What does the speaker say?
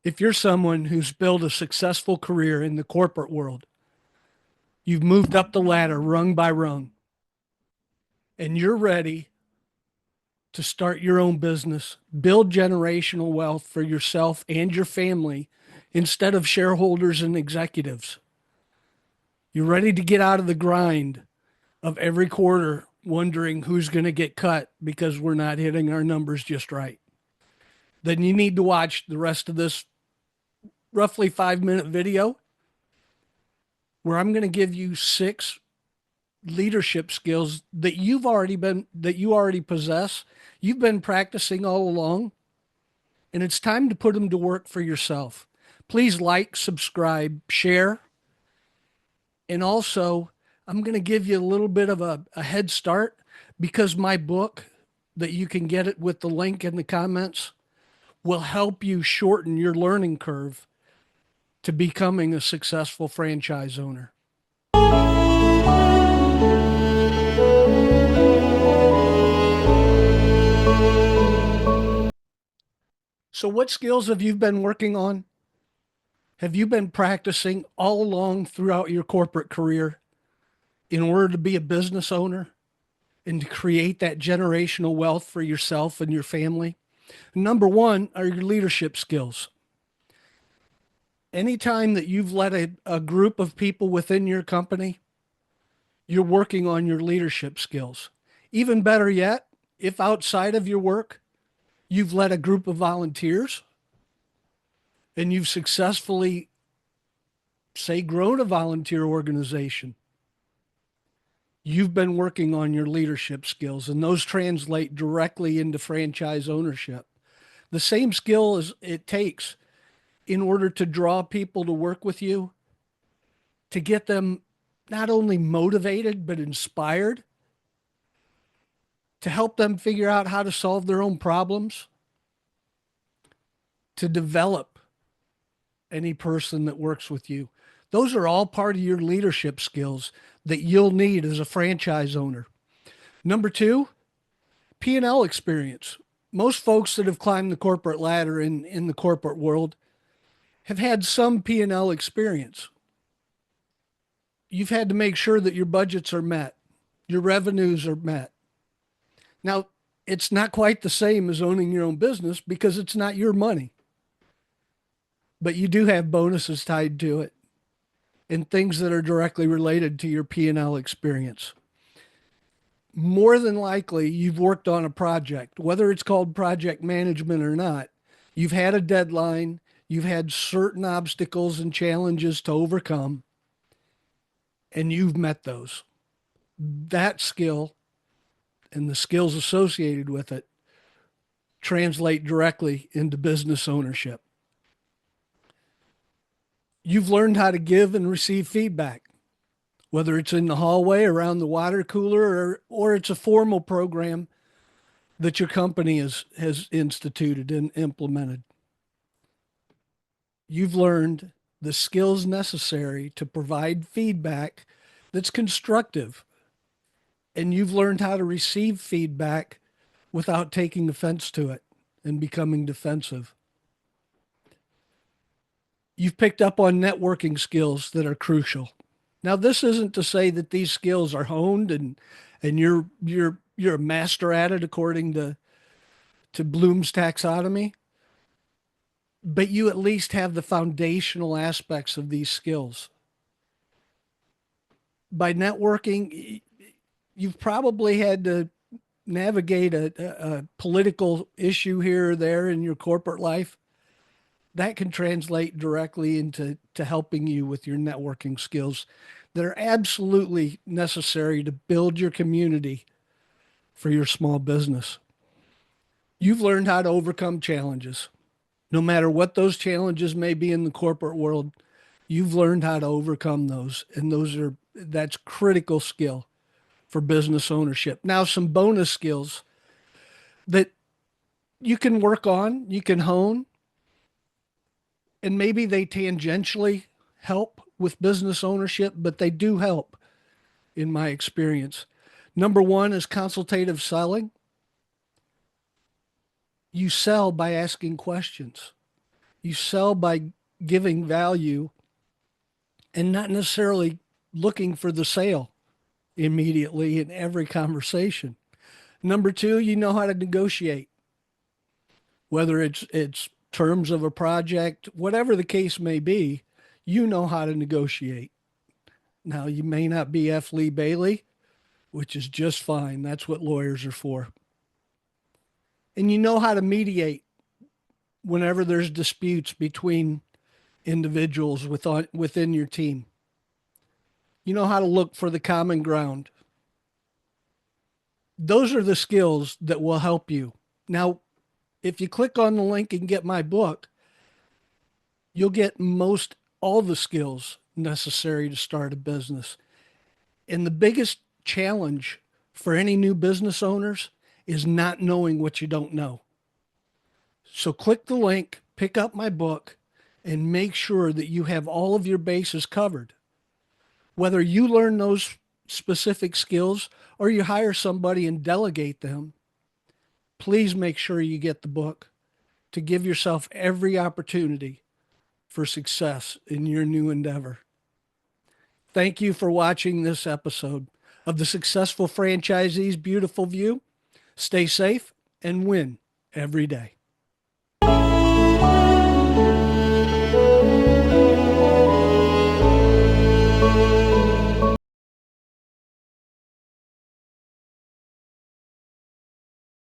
If you're someone who's built a successful career in the corporate world, you've moved up the ladder rung by rung, and you're ready to start your own business, build generational wealth for yourself and your family instead of shareholders and executives. You're ready to get out of the grind of every quarter wondering who's going to get cut because we're not hitting our numbers just right. Then you need to watch the rest of this roughly 5-minute video where I'm going to give you 6 leadership skills that you already possess. You've been practicing all along, and it's time to put them to work for yourself. Please like, subscribe, share. And also, I'm going to give you a little bit of a head start because my book, that you can get it with the link in the comments, will help you shorten your learning curve to becoming a successful franchise owner. So, what skills have you been working on? Have you been practicing all along throughout your corporate career in order to be a business owner and to create that generational wealth for yourself and your family? Number one are your leadership skills. Anytime that you've led a group of people within your company, you're working on your leadership skills. Even better yet, if outside of your work, you've led a group of volunteers and you've successfully, say, grown a volunteer organization, you've been working on your leadership skills, and those translate directly into franchise ownership. The same skill as it takes in order to draw people to work with you, to get them not only motivated, but inspired, to help them figure out how to solve their own problems, to develop any person that works with you. Those are all part of your leadership skills that you'll need as a franchise owner. Number two, P&L experience. Most folks that have climbed the corporate ladder in the corporate world have had some P&L experience. You've had to make sure that your budgets are met, your revenues are met. Now, it's not quite the same as owning your own business because it's not your money, but you do have bonuses tied to it and things that are directly related to your P&L experience. More than likely, you've worked on a project, whether it's called project management or not. You've had a deadline, you've had certain obstacles and challenges to overcome, and you've met those. That skill and the skills associated with it translate directly into business ownership. You've learned how to give and receive feedback, whether it's in the hallway, around the water cooler, or it's a formal program that your company has instituted and implemented. You've learned the skills necessary to provide feedback that's constructive, and you've learned how to receive feedback without taking offense to it and becoming defensive. You've picked up on networking skills that are crucial. Now, this isn't to say that these skills are honed and you're a master at it according to Bloom's taxonomy, but you at least have the foundational aspects of these skills. By networking, you've probably had to navigate a political issue here or there in your corporate life. That can translate directly into helping you with your networking skills that are absolutely necessary to build your community for your small business. You've learned how to overcome challenges. No matter what those challenges may be in the corporate world, you've learned how to overcome those. And that's critical skill for business ownership. Now, some bonus skills that you can work on, you can hone, and maybe they tangentially help with business ownership, but they do help in my experience. Number one is consultative selling. You sell by asking questions. You sell by giving value and not necessarily looking for the sale immediately in every conversation. Number two, you know how to negotiate, whether it's terms of a project, whatever the case may be, you know how to negotiate. Now, you may not be F. Lee Bailey, which is just fine. That's what lawyers are for. And you know how to mediate whenever there's disputes between individuals within your team. You know how to look for the common ground. Those are the skills that will help you. Now, if you click on the link and get my book, you'll get most all the skills necessary to start a business. And the biggest challenge for any new business owners is not knowing what you don't know. So click the link, pick up my book, and make sure that you have all of your bases covered. Whether you learn those specific skills or you hire somebody and delegate them, please make sure you get the book to give yourself every opportunity for success in your new endeavor. Thank you for watching this episode of the Successful Franchisee's Beautiful View. Stay safe and win every day.